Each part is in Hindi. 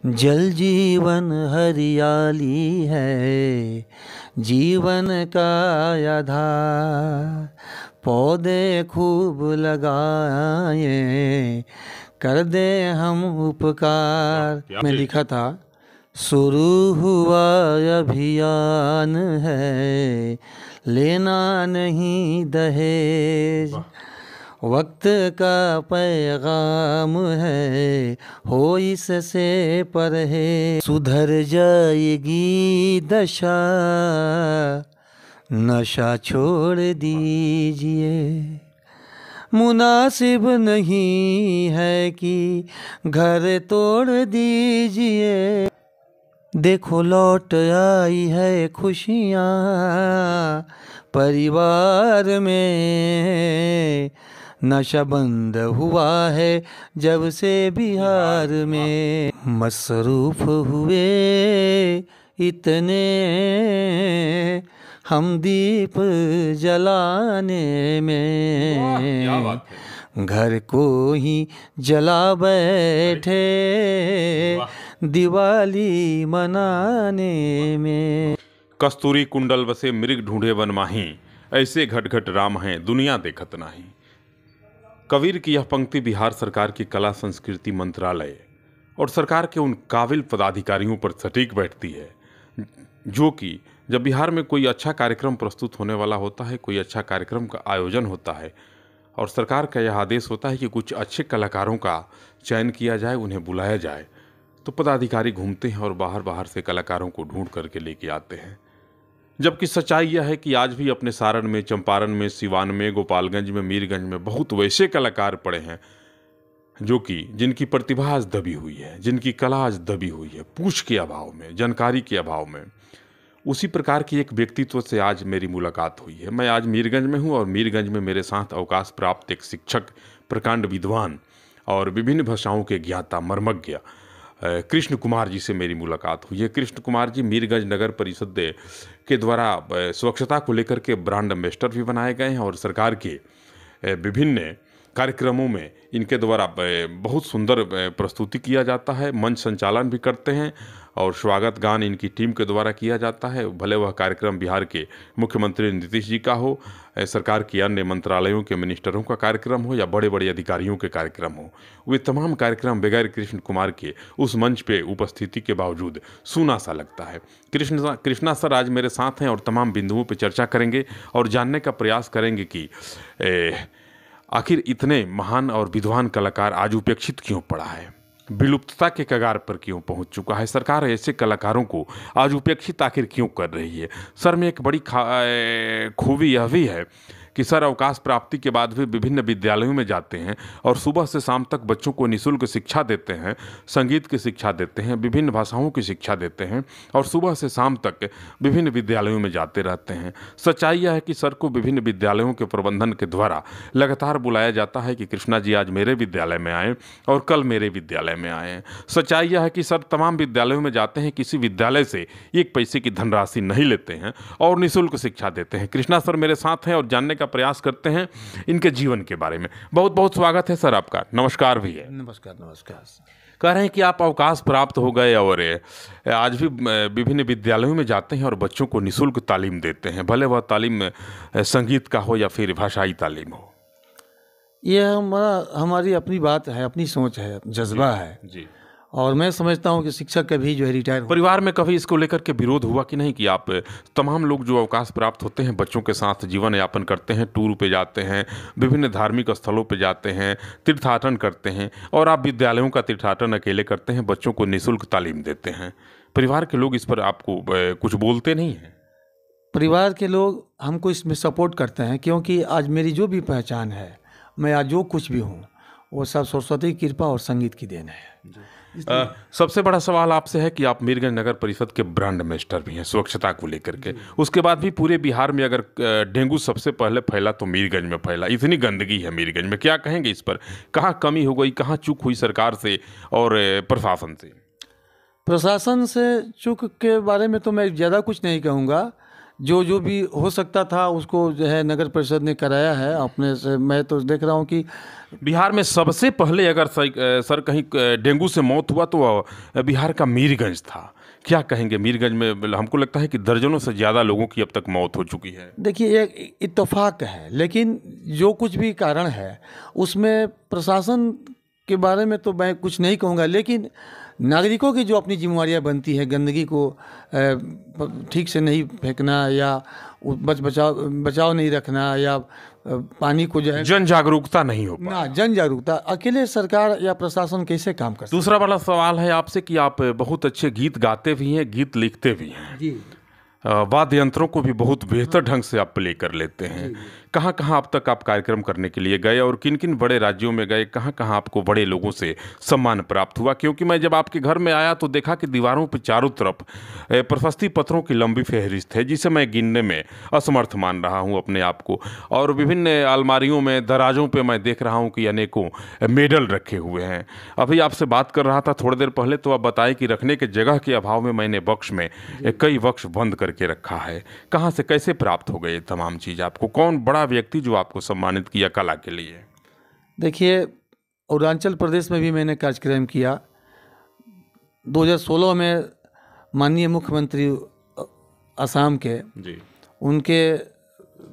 जल जीवन हरियाली है, जीवन का आधार। पौधे खूब लगाएं, कर दे हम उपकार। में लिखा था, शुरू हुआ अभियान है, लेना नहीं दहेज। वक्त का पैगाम है, हो इससे परहेज। सुधर जाएगी दशा, नशा छोड़ दीजिए। मुनासिब नहीं है कि घर तोड़ दीजिए। देखो लौट आई है खुशियाँ परिवार में। नशा बंद हुआ है जब से बिहार में। मसरूफ हुए इतने हम दीप जलाने में, घर को ही जला बैठे दिवाली मनाने में। कस्तूरी कुंडल बसे मृग ढूंढे वन माही, ऐसे घट घट राम हैं दुनिया देखत नाही। कबीर की यह पंक्ति बिहार सरकार की कला संस्कृति मंत्रालय और सरकार के उन काबिल पदाधिकारियों पर सटीक बैठती है, जो कि जब बिहार में कोई अच्छा कार्यक्रम प्रस्तुत होने वाला होता है, कोई अच्छा कार्यक्रम का आयोजन होता है और सरकार का यह आदेश होता है कि कुछ अच्छे कलाकारों का चयन किया जाए, उन्हें बुलाया जाए, तो पदाधिकारी घूमते हैं और बाहर बाहर से कलाकारों को ढूंढ करके लेके आते हैं। जबकि सच्चाई यह है कि आज भी अपने सारण में, चंपारण में, सिवान में, गोपालगंज में, मीरगंज में बहुत वैसे कलाकार पड़े हैं जो कि जिनकी प्रतिभा आज दबी हुई है, जिनकी कला आज दबी हुई है, पूछ के अभाव में, जानकारी के अभाव में। उसी प्रकार की एक व्यक्तित्व से आज मेरी मुलाकात हुई है। मैं आज मीरगंज में हूँ और मीरगंज में मेरे साथ अवकाश प्राप्त एक शिक्षक, प्रकांड विद्वान और विभिन्न भाषाओं के ज्ञाता, मर्मज्ञ कृष्ण कुमार जी से मेरी मुलाकात हुई है। कृष्ण कुमार जी मीरगंज नगर परिषद के द्वारा स्वच्छता को लेकर के ब्रांड एम्बेसडर भी बनाए गए हैं और सरकार के विभिन्न कार्यक्रमों में इनके द्वारा बहुत सुंदर प्रस्तुति किया जाता है, मंच संचालन भी करते हैं और स्वागत गान इनकी टीम के द्वारा किया जाता है। भले वह कार्यक्रम बिहार के मुख्यमंत्री नीतीश जी का हो, सरकार की अन्य मंत्रालयों के मिनिस्टरों का कार्यक्रम हो या बड़े बड़े अधिकारियों के कार्यक्रम हो, वे तमाम कार्यक्रम बगैर कृष्ण कुमार के उस मंच पे उपस्थिति के बावजूद सूना सा लगता है। कृष्णा सर आज मेरे साथ हैं और तमाम बिंदुओं पर चर्चा करेंगे और जानने का प्रयास करेंगे कि आखिर इतने महान और विद्वान कलाकार आज उपेक्षित क्यों पड़ा है, विलुप्तता के कगार पर क्यों पहुंच चुका है, सरकार ऐसे कलाकारों को आज उपेक्षित आखिर क्यों कर रही है। सर में एक बड़ी खूबी यह भी है कि सर अवकाश प्राप्ति के बाद भी विभिन्न विद्यालयों में जाते हैं और सुबह से शाम तक बच्चों को निःशुल्क शिक्षा देते हैं, संगीत की शिक्षा देते हैं, विभिन्न भाषाओं की शिक्षा देते हैं और सुबह से शाम तक विभिन्न विद्यालयों में जाते रहते हैं। सच्चाई यह है कि सर को विभिन्न विद्यालयों के प्रबंधन के द्वारा लगातार बुलाया जाता है कि कृष्णा जी आज मेरे विद्यालय में आए और कल मेरे विद्यालय में आए। सच्चाई यह है कि सर तमाम विद्यालयों में जाते हैं, किसी विद्यालय से एक पैसे की धनराशि नहीं लेते हैं और निःशुल्क शिक्षा देते हैं। कृष्णा सर मेरे साथ हैं और जानने प्रयास करते हैं इनके जीवन के बारे में। बहुत बहुत स्वागत है सर आपका। नमस्कार भी है। नमस्कार नमस्कार। कह रहे हैं कि आप अवकाश प्राप्त हो गए और आज भी विभिन्न विद्यालयों में जाते हैं और बच्चों को निःशुल्क तालीम देते हैं, भले वह तालीम संगीत का हो या फिर भाषाई तालीम हो। यह हमारी अपनी बात है, अपनी सोच है, जज्बा है जी। और मैं समझता हूँ कि शिक्षक कभी जो है रिटायर हो। परिवार में कभी इसको लेकर के विरोध हुआ कि नहीं कि आप तमाम लोग जो अवकाश प्राप्त होते हैं बच्चों के साथ जीवन यापन करते हैं, टूर पे जाते हैं, विभिन्न धार्मिक स्थलों पे जाते हैं, तीर्थाटन करते हैं और आप विद्यालयों का तीर्थाटन अकेले करते हैं, बच्चों को निःशुल्क तालीम देते हैं, परिवार के लोग इस पर आपको कुछ बोलते नहीं हैं? परिवार के लोग हमको इसमें सपोर्ट करते हैं क्योंकि आज मेरी जो भी पहचान है, मैं आज जो कुछ भी हूँ, वो सब सरस्वती की कृपा और संगीत की देन है। सबसे बड़ा सवाल आपसे है कि आप मीरगंज नगर परिषद के ब्रांड एम्बेसडर भी हैं स्वच्छता को लेकर के, उसके बाद भी पूरे बिहार में अगर डेंगू सबसे पहले फैला तो मीरगंज में फैला। इतनी गंदगी है मीरगंज में, क्या कहेंगे इस पर? कहाँ कमी हो गई, कहाँ चूक हुई सरकार से और प्रशासन से? प्रशासन से चूक के बारे में तो मैं ज़्यादा कुछ नहीं कहूँगा, जो जो भी हो सकता था उसको जो है नगर परिषद ने कराया है अपने से। मैं तो देख रहा हूँ कि बिहार में सबसे पहले अगर सर कहीं डेंगू से मौत हुआ तो बिहार का मीरगंज था। क्या कहेंगे मीरगंज में? हमको लगता है कि दर्जनों से ज़्यादा लोगों की अब तक मौत हो चुकी है। देखिए एक इत्तेफाक है, लेकिन जो कुछ भी कारण है उसमें प्रशासन के बारे में तो मैं कुछ नहीं कहूँगा, लेकिन नागरिकों की जो अपनी जिम्मेवारियाँ बनती है, गंदगी को ठीक से नहीं फेंकना या बचाव नहीं रखना या पानी को जो है जन जागरूकता नहीं हो पा। जन जागरूकता अकेले सरकार या प्रशासन कैसे काम कर सकती। दूसरा बड़ा सवाल है आपसे कि आप बहुत अच्छे गीत गाते भी हैं, गीत लिखते भी हैं जी। वाद्य यंत्रों को भी बहुत बेहतर ढंग से आप प्ले कर लेते हैं। कहाँ कहाँ अब तक आप कार्यक्रम करने के लिए गए और किन किन बड़े राज्यों में गए? कहाँ कहाँ आपको बड़े लोगों से सम्मान प्राप्त हुआ? क्योंकि मैं जब आपके घर में आया तो देखा कि दीवारों पर चारों तरफ प्रशस्ति पत्रों की लंबी फहरिस्त है, जिसे मैं गिनने में असमर्थ मान रहा हूँ अपने आप को। और विभिन्न अलमारियों में, दराजों पर मैं देख रहा हूँ कि अनेकों मेडल रखे हुए हैं। अभी आपसे बात कर रहा था थोड़ी देर पहले, तो आप बताएं कि रखने के जगह के अभाव में मैंने बक्स में कई बक्स बंद करके रखा है। कहाँ से कैसे प्राप्त हो गए तमाम चीज़ आपको? कौन बड़ा व्यक्ति जो आपको सम्मानित किया कला के लिए? देखिए, अरुणाचल प्रदेश में भी मैंने कार्यक्रम किया। 2016 में माननीय मुख्यमंत्री असम के जी, उनके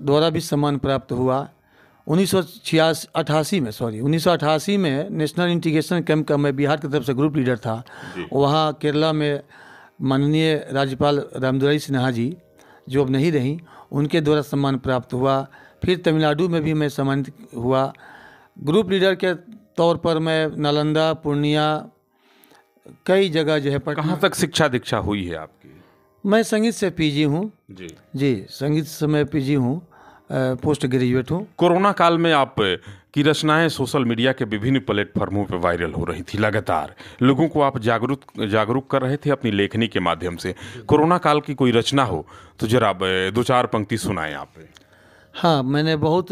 द्वारा भी सम्मान प्राप्त हुआ। 1988 में नेशनल इंटीग्रेशन कैंप का मैं बिहार की तरफ से ग्रुप लीडर था। वहाँ केरला में माननीय राज्यपाल रामदुलाई सिन्हा जी, जो अब नहीं रहीं, उनके द्वारा सम्मान प्राप्त हुआ। फिर तमिलनाडु में भी मैं सम्मानित हुआ। ग्रुप लीडर के तौर पर मैं नालंदा, पूर्णिया, कई जगह जो है। कहाँ तक शिक्षा दीक्षा हुई है आपकी? मैं संगीत से पीजी हूँ। जी, संगीत से मैं पीजी हूँ, पोस्ट ग्रेजुएट हूँ। कोरोना काल में आप की रचनाएं सोशल मीडिया के विभिन्न प्लेटफॉर्मों पर वायरल हो रही थी लगातार। लोगों को आप जागरूक कर रहे थे अपनी लेखनी के माध्यम से। कोरोना काल की कोई रचना हो तो जरा 2-4 पंक्ति सुनाएं आप। हाँ, मैंने बहुत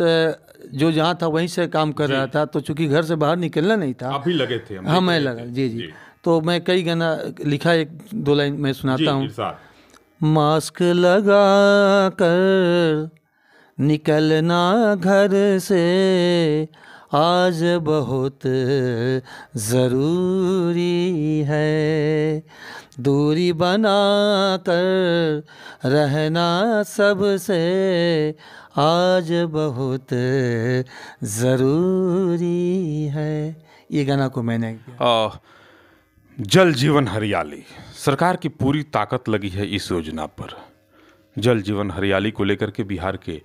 जो जहाँ था वहीं से काम कर रहा था, तो चूंकि घर से बाहर निकलना नहीं था। आप भी लगे थे? हाँ, मैं लगा। जी। तो मैं कई गाना लिखा, 1-2 लाइन मैं सुनाता हूँ। मास्क लगा कर निकलना घर से आज बहुत ज़रूरी है, दूरी बना कर रहना सबसे आज बहुत ज़रूरी है। ये गाना को मैंने जल जीवन हरियाली, सरकार की पूरी ताकत लगी है इस योजना पर। जल जीवन हरियाली को लेकर के बिहार के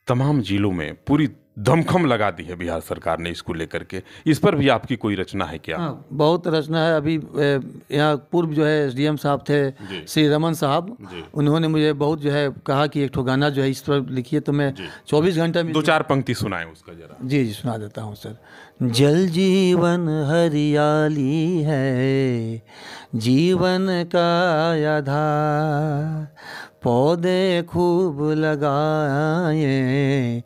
तमाम जिलों में पूरी दमखम लगा दी है बिहार सरकार ने इसको लेकर के। इस पर भी आपकी कोई रचना है क्या? हाँ, बहुत रचना है। अभी यहाँ पूर्व जो है SDM साहब थे, श्री रमन साहब, उन्होंने मुझे बहुत जो है कहा कि एक ठो गाना जो है इस पर लिखिए, तो मैं 24 घंटे में 2-4 पंक्ति सुनाएं उसका जरा। जी सुना देता हूँ सर। जल जीवन हरियाली है, जीवन का आधार, पौधे खूब लगाए,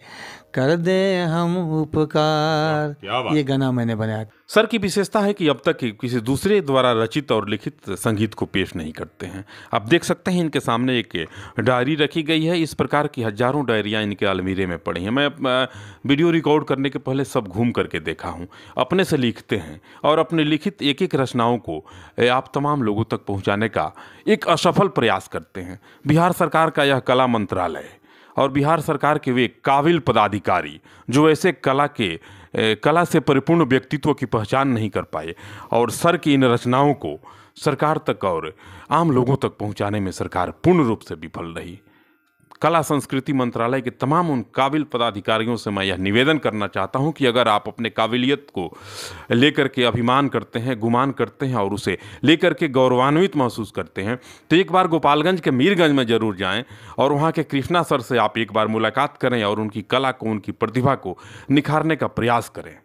कर दे हम उपकार। ये गाना मैंने बनाया। सर की विशेषता है कि अब तक किसी दूसरे द्वारा रचित और लिखित संगीत को पेश नहीं करते हैं। आप देख सकते हैं इनके सामने एक डायरी रखी गई है। इस प्रकार की हजारों डायरियां इनके अलमीरे में पड़ी हैं। मैं वीडियो रिकॉर्ड करने के पहले सब घूम करके देखा हूं। अपने से लिखते हैं और अपने लिखित एक एक रचनाओं को आप तमाम लोगों तक पहुंचाने का एक असफल प्रयास करते हैं। बिहार सरकार का यह कला मंत्रालय और बिहार सरकार के वे काबिल पदाधिकारी जो ऐसे कला से परिपूर्ण व्यक्तित्व की पहचान नहीं कर पाए, और सर की इन रचनाओं को सरकार तक और आम लोगों तक पहुंचाने में सरकार पूर्ण रूप से विफल रही। कला संस्कृति मंत्रालय के तमाम उन काबिल पदाधिकारियों से मैं यह निवेदन करना चाहता हूं कि अगर आप अपने काबिलियत को लेकर के अभिमान करते हैं, गुमान करते हैं और उसे लेकर के गौरवान्वित महसूस करते हैं, तो एक बार गोपालगंज के मीरगंज में ज़रूर जाएं और वहां के कृष्णा सर से आप एक बार मुलाकात करें और उनकी कला को, उनकी प्रतिभा को निखारने का प्रयास करें।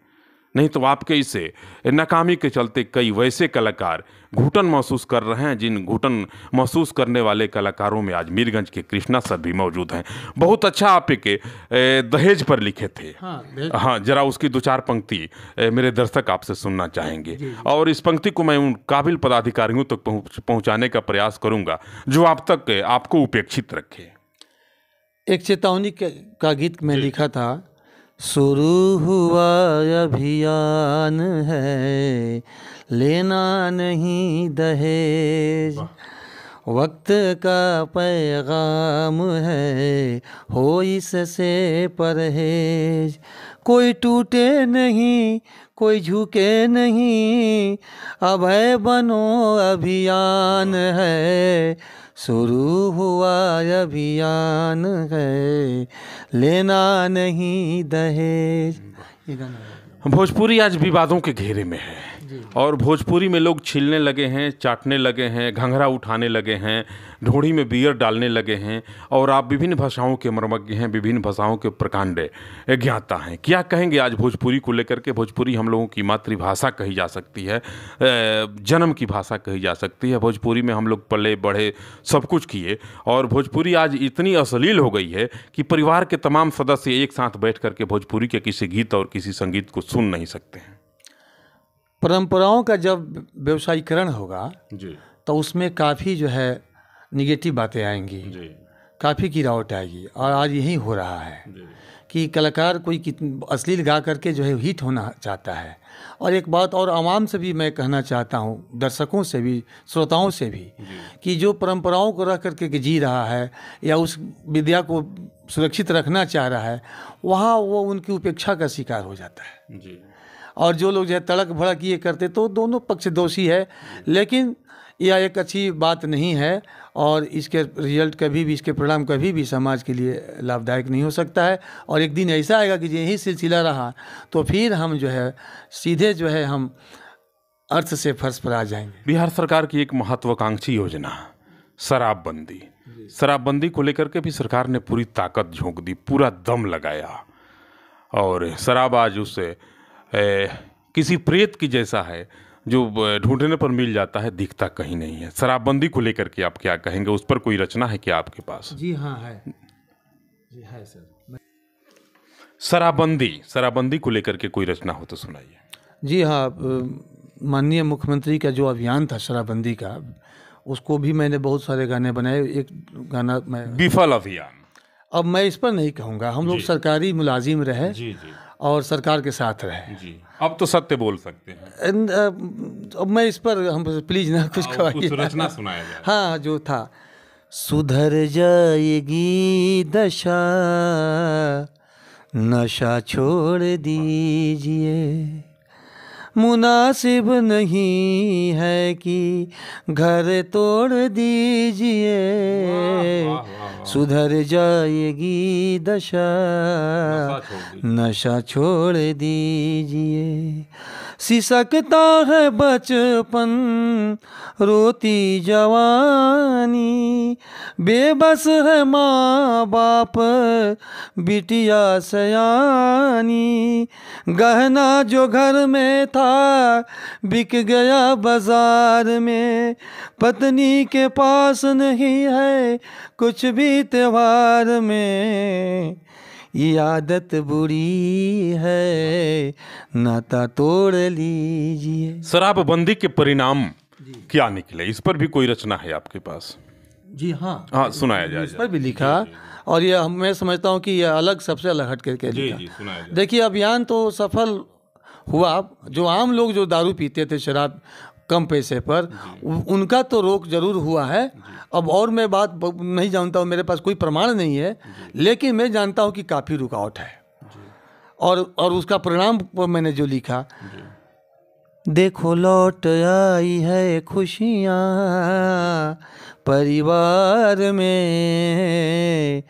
नहीं तो आपके इसे नाकामी के चलते कई वैसे कलाकार घुटन महसूस कर रहे हैं, जिन घुटन महसूस करने वाले कलाकारों में आज मीरगंज के कृष्णा सर भी मौजूद हैं। बहुत अच्छा आप एक दहेज पर लिखे थे। हाँ, जरा उसकी 2-4 पंक्ति मेरे दर्शक आपसे सुनना चाहेंगे, और इस पंक्ति को मैं उन काबिल पदाधिकारियों तक पहुंचाने का प्रयास करूंगा जो आप तक आपको उपेक्षित रखे। एक चेतावनी का गीत में लिखा था, शुरू हुआ अभियान है, लेना नहीं दहेज, वक्त का पैगाम है, हो इससे परहेज, कोई टूटे नहीं कोई झुके नहीं, अभय बनो अभियान है, शुरू हुआ अभियान है, लेना नहीं दहेज। ये गाना भोजपुरी आज विवादों के घेरे में है, और भोजपुरी में लोग छीलने लगे हैं, चाटने लगे हैं, घंघरा उठाने लगे हैं, ढोड़ी में बियर डालने लगे हैं, और आप विभिन्न भाषाओं के मर्मज्ञ हैं, विभिन्न भाषाओं के प्रकांड ज्ञाता हैं। क्या कहेंगे आज भोजपुरी को लेकर के? भोजपुरी हम लोगों की मातृभाषा कही जा सकती है, जन्म की भाषा कही जा सकती है। भोजपुरी में हम लोग पले बढ़े, सब कुछ किए, और भोजपुरी आज इतनी अश्लील हो गई है कि परिवार के तमाम सदस्य एक साथ बैठ करके भोजपुरी के किसी गीत और किसी संगीत को सुन नहीं सकते हैं। परंपराओं का जब व्यवसायीकरण होगा जी, तो उसमें काफ़ी जो है निगेटिव बातें आएंगी, काफ़ी गिरावट आएगी, और आज यही हो रहा है कि कलाकार कोई अश्लील गा करके जो है हिट होना चाहता है। और एक बात और आवाम से भी मैं कहना चाहता हूँ, दर्शकों से भी, श्रोताओं से भी, कि जो परंपराओं को रख करके जी रहा है या उस विद्या को सुरक्षित रखना चाह रहा है, वहाँ वो उनकी उपेक्षा का शिकार हो जाता है जी। और जो लोग जो है तड़क भड़क ये करते, तो दोनों पक्ष दोषी है। लेकिन यह एक अच्छी बात नहीं है, और इसके रिजल्ट कभी भी, इसके परिणाम कभी भी समाज के लिए लाभदायक नहीं हो सकता है। और एक दिन ऐसा आएगा कि यही सिलसिला रहा तो फिर हम जो है सीधे जो है हम अर्थ से फर्श पर आ जाएंगे। बिहार सरकार की एक महत्वाकांक्षी योजना शराबबंदी, शराबबंदी को लेकर के भी सरकार ने पूरी ताकत झोंक दी, पूरा दम लगाया, और शराब आज उससे किसी प्रेत की जैसा है जो ढूंढने पर मिल जाता है, दिखता कहीं नहीं है। शराबबंदी को लेकर के आप क्या कहेंगे? उस पर कोई रचना है क्या आपके पास? जी हाँ, है जी, है सर। शराबबंदी को लेकर के कोई रचना हो तो सुनाइए। जी हाँ, माननीय मुख्यमंत्री का जो अभियान था शराबबंदी का, उसको भी मैंने बहुत सारे गाने बनाए। एक गाना मैं विफल अभियान, अब मैं इस पर नहीं कहूँगा, हम लोग सरकारी मुलाजिम रहे जी जी, और सरकार के साथ रहे जी। अब तो सत्य बोल सकते हैं। अब मैं इस पर हम प्लीज ना कुछ कुछ रचना सुनाया जाए। हाँ, जो था, सुधर जाएगी दशा, नशा छोड़ दीजिए, मुनासिब नहीं है कि घर तोड़ दीजिए, सुधर जाएगी दशा, नशा छोड़ दीजिए, सिसकता है बचपन रोती जवानी, बेबस है माँ बाप बिटिया सयानी, गहना जो घर में था बिक गया बाजार में, पत्नी के पास नहीं है कुछ भी त्योहार में, ये आदत बुरी है नाता तोड़ लीजिए। शराबबंदी के परिणाम क्या निकले, इस पर भी कोई रचना है आपके पास? जी हाँ, हाँ, सुनाया जाए। इस पर भी लिखा, और ये मैं समझता हूँ कि ये अलग, सबसे अलग हट करके लिखा। देखिए, अभियान तो सफल हुआ, जो आम लोग जो दारू पीते थे शराब कम पैसे पर, उनका तो रोक जरूर हुआ है। अब और मैं बात नहीं जानता हूँ, मेरे पास कोई प्रमाण नहीं है, लेकिन मैं जानता हूँ कि काफ़ी रुकावट है, और उसका परिणाम मैंने जो लिखा, देखो लौट आई है खुशियाँ परिवार में,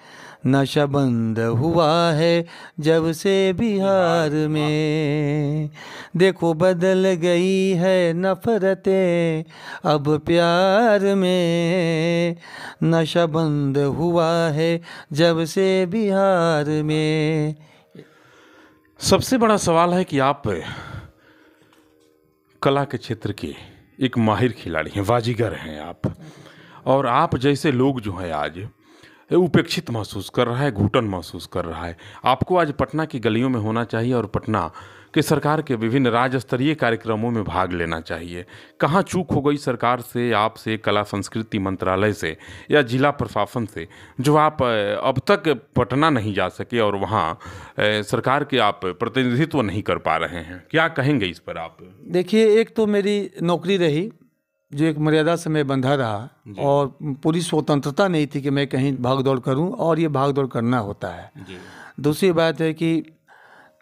नशा बंद हुआ है जब से बिहार में, देखो बदल गई है नफरतें अब प्यार में, नशा बंद हुआ है जब से बिहार में। सबसे बड़ा सवाल है कि आप कला के क्षेत्र के एक माहिर खिलाड़ी हैं, बाजीगर हैं आप, और आप जैसे लोग जो हैं आज उपेक्षित महसूस कर रहा है, घुटन महसूस कर रहा है। आपको आज पटना की गलियों में होना चाहिए और पटना के सरकार के विभिन्न राज्य स्तरीय कार्यक्रमों में भाग लेना चाहिए। कहाँ चूक हो गई सरकार से, आपसे, कला संस्कृति मंत्रालय से या जिला प्रशासन से, जो आप अब तक पटना नहीं जा सके और वहाँ सरकार के आप प्रतिनिधित्व नहीं कर पा रहे हैं? क्या कहेंगे इस पर आप? देखिए, एक तो मेरी नौकरी रही जो एक मर्यादा से मैं बंधा रहा, और पूरी स्वतंत्रता नहीं थी कि मैं कहीं भाग दौड़ करूं, और ये भाग दौड़ करना होता है। दूसरी बात है कि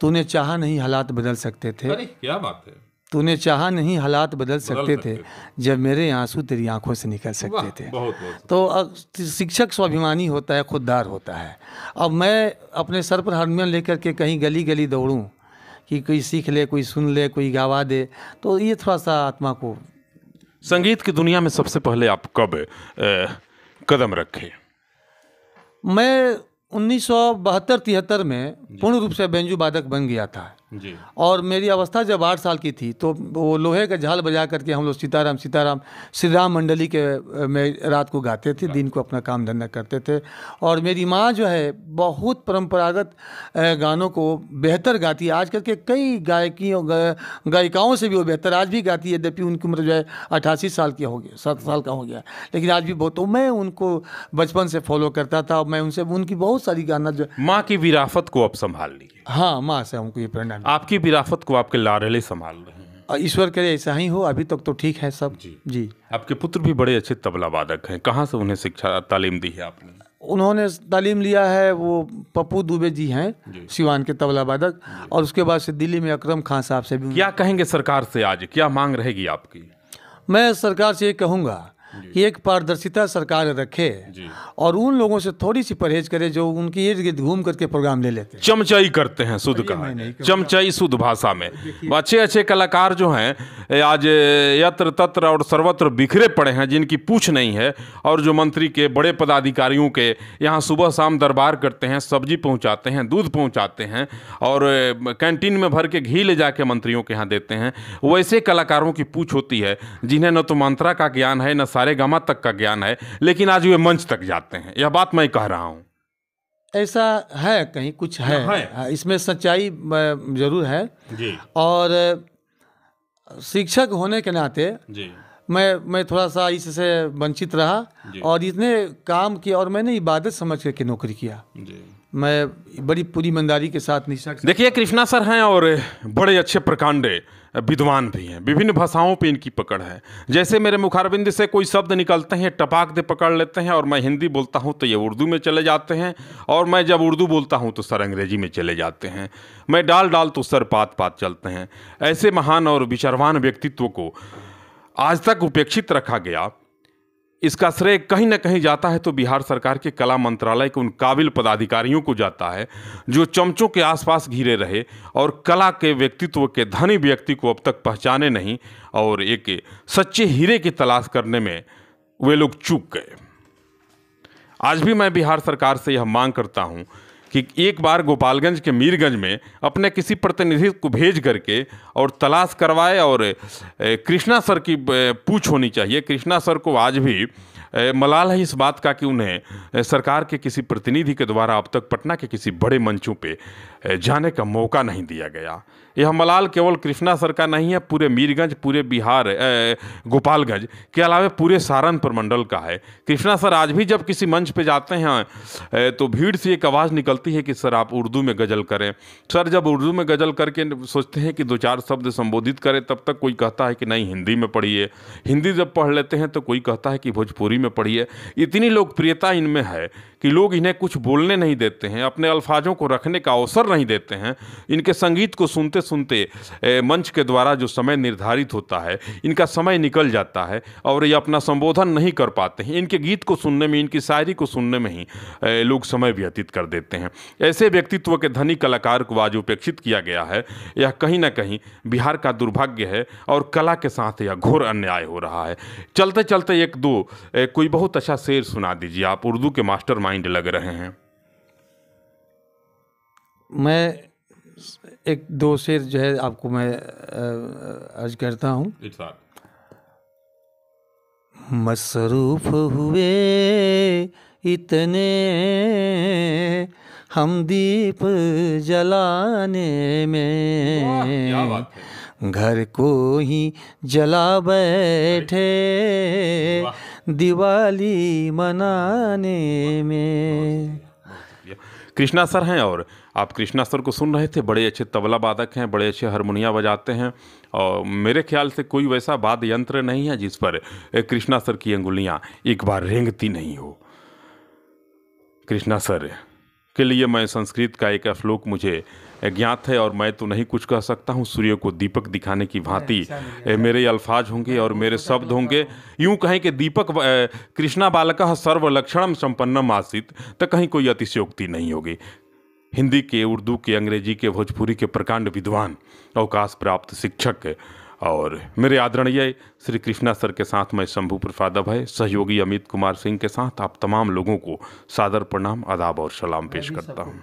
तूने चाहा नहीं हालात बदल सकते थे। अरे क्या बात है! तूने चाहा नहीं हालात बदल सकते थे, जब मेरे आंसू तेरी आंखों से निकल सकते थे। बहुत बहुत। तो शिक्षक स्वाभिमानी होता है, खुददार होता है। अब मैं अपने सर पर हारमोनियम लेकर के कहीं गली गली दौड़ूं कि कोई सीख ले, कोई सुन ले, कोई गावा दे, तो ये थोड़ा सा आत्मा को। संगीत की दुनिया में सबसे पहले आप कब कदम रखे? मैं 1972-73 में पूर्ण रूप से बेंजू वादक बन गया था जी। और मेरी अवस्था जब 8 साल की थी तो वो लोहे का झाल बजा करके हम लोग सीताराम सीताराम श्री राम मंडली के में रात को गाते थे, दिन को अपना काम धंधा करते थे। और मेरी माँ जो है बहुत परंपरागत गानों को बेहतर गाती है। आजकल के कई गायिकाओं से भी वो बेहतर आज भी गाती है, यद्यपि उनकी उम्र जो है 88 साल की हो गई, 7 साल का हो गया, लेकिन आज भी बहुत। तो मैं उनको बचपन से फॉलो करता था और मैं उनसे उनकी बहुत सारी गाना जो। माँ की विरासत को आप संभाल लिए। हाँ, माँ से हमको ये प्रेरणा। आपकी विरासत को आपके लाडले संभाल रहे हैं। और ईश्वर करे ऐसा ही हो। अभी तक तो ठीक है सब। जी। आपके पुत्र भी बड़े अच्छे तबला वादक हैं, कहाँ से उन्हें शिक्षा तालीम दी है आपने? उन्होंने तालीम लिया है, वो पप्पू दुबे जी हैं सिवान के तबला वादक, और उसके बाद से दिल्ली में अकरम खान साहब से भी। क्या कहेंगे सरकार से, आज क्या मांग रहेगी आपकी? मैं सरकार से ये कहूँगा कि एक पारदर्शिता सरकार रखे और उन लोगों से थोड़ी सी परहेज करे जो उनकी इर्द गिर्द घूम करके प्रोग्राम ले लेते हैं, चमचाई करते हैं। शुद्ध कहा, चमचाई शुद्ध भाषा में। अच्छे अच्छे कलाकार जो हैं आज यत्र तत्र और सर्वत्र बिखरे पड़े हैं, जिनकी पूछ नहीं है, और जो मंत्री के बड़े पदाधिकारियों के यहाँ सुबह शाम दरबार करते हैं, सब्जी पहुँचाते हैं, दूध पहुँचाते हैं और कैंटीन में भर के घी ले जाके मंत्रियों के यहाँ देते हैं। वैसे कलाकारों की पूछ होती है जिन्हें न तो मंत्रा का ज्ञान है, न सारे गामा तक का ज्ञान है, लेकिन आज वे मंच तक जाते हैं। यह बात मैं कह रहा हूं। ऐसा है, कहीं कुछ है। इसमें सच्चाई जरूर है जी। और शिक्षक होने के नाते जी मैं थोड़ा सा इससे वंचित रहा और इतने काम किया, और मैंने इबादत समझ करके नौकरी किया। जी। मैं बड़ी पूरी ईमानदारी के साथ निष्ठा। देखिए, कृष्णा सर हैं और बड़े अच्छे प्रकांडे विद्वान भी हैं, विभिन्न भाषाओं पे इनकी पकड़ है। जैसे मेरे मुखारबिंद से कोई शब्द निकलते हैं, टपाक दे पकड़ लेते हैं, और मैं हिंदी बोलता हूं तो ये उर्दू में चले जाते हैं, और मैं जब उर्दू बोलता हूं तो सर अंग्रेजी में चले जाते हैं। मैं डाल डाल तो सर पात पात चलते हैं। ऐसे महान और विचारवान व्यक्तित्व को आज तक उपेक्षित रखा गया। इसका श्रेय कहीं ना कहीं जाता है तो बिहार सरकार के कला मंत्रालय के उन काबिल पदाधिकारियों को जाता है जो चमचों के आसपास घिरे रहे और कला के व्यक्तित्व के धनी व्यक्ति को अब तक पहचाने नहीं, और एक सच्चे हीरे की तलाश करने में वे लोग चूक गए। आज भी मैं बिहार सरकार से यह मांग करता हूं कि एक बार गोपालगंज के मीरगंज में अपने किसी प्रतिनिधि को भेज करके और तलाश करवाए, और कृष्णा सर की पूछ होनी चाहिए। कृष्णा सर को आज भी मलाल है इस बात का कि उन्हें सरकार के किसी प्रतिनिधि के द्वारा अब तक पटना के किसी बड़े मंचों पे जाने का मौका नहीं दिया गया। यह मलाल केवल कृष्णा सर का नहीं है, पूरे मीरगंज, पूरे बिहार, गोपालगंज के अलावा पूरे सारण प्रमंडल का है। कृष्णा सर आज भी जब किसी मंच पे जाते हैं तो भीड़ से एक आवाज़ निकलती है कि सर आप उर्दू में गज़ल करें। सर जब उर्दू में गज़ल करके सोचते हैं कि 2-4 शब्द संबोधित करें, तब तक कोई कहता है कि नहीं हिंदी में पढ़िए। हिंदी जब पढ़ लेते हैं तो कोई कहता है कि भोजपुरी में पढ़िए। इतनी लोकप्रियता इनमें है कि लोग इन्हें कुछ बोलने नहीं देते हैं, अपने अल्फाजों को रखने का अवसर नहीं देते हैं। इनके संगीत को सुनते सुनते मंच के द्वारा जो समय निर्धारित होता है, इनका समय निकल जाता है और ये अपना संबोधन नहीं कर पाते हैं। इनके गीत को सुनने में, इनकी शायरी को सुनने में ही लोग समय व्यतीत कर देते हैं। ऐसे व्यक्तित्व के धनी कलाकार को आज उपेक्षित किया गया है। यह कहीं ना कहीं बिहार का दुर्भाग्य है और कला के साथ यह घोर अन्याय हो रहा है। चलते चलते एक दो कोई बहुत अच्छा शेर सुना दीजिए, आप उर्दू के मास्टर माइंड लग रहे हैं। मैं एक दो शेर जो है आपको मैं अर्ज करता हूँ। मसरूफ हुए इतने हम दीप जलाने में, घर को ही जला बैठे दिवाली मनाने में। कृष्णा सर हैं और आप कृष्णा सर को सुन रहे थे। बड़े अच्छे तबला वादक हैं, बड़े अच्छे हारमोनिया बजाते हैं और मेरे ख्याल से कोई वैसा वाद्य यंत्र नहीं है जिस पर कृष्णा सर की अंगुलियां एक बार रेंगती नहीं हो। कृष्णा सर के लिए मैं संस्कृत का एक श्लोक मुझे ज्ञात है और मैं तो नहीं कुछ कह सकता हूँ। सूर्य को दीपक दिखाने की भांति मेरे अल्फाज होंगे और मेरे शब्द होंगे। यूं कहें कि दीपक कृष्णा बालकः सर्वलक्षणम संपन्नम आसीत, तो कहीं कोई अतिशयोक्ति नहीं होगी। हिंदी के, उर्दू के, अंग्रेजी के, भोजपुरी के प्रकांड विद्वान, अवकाश प्राप्त शिक्षक और मेरे आदरणीय श्री कृष्णा सर के साथ मैं शंभू प्रसाद अभय, सहयोगी अमित कुमार सिंह के साथ आप तमाम लोगों को सादर प्रणाम, आदाब और सलाम पेश करता हूँ।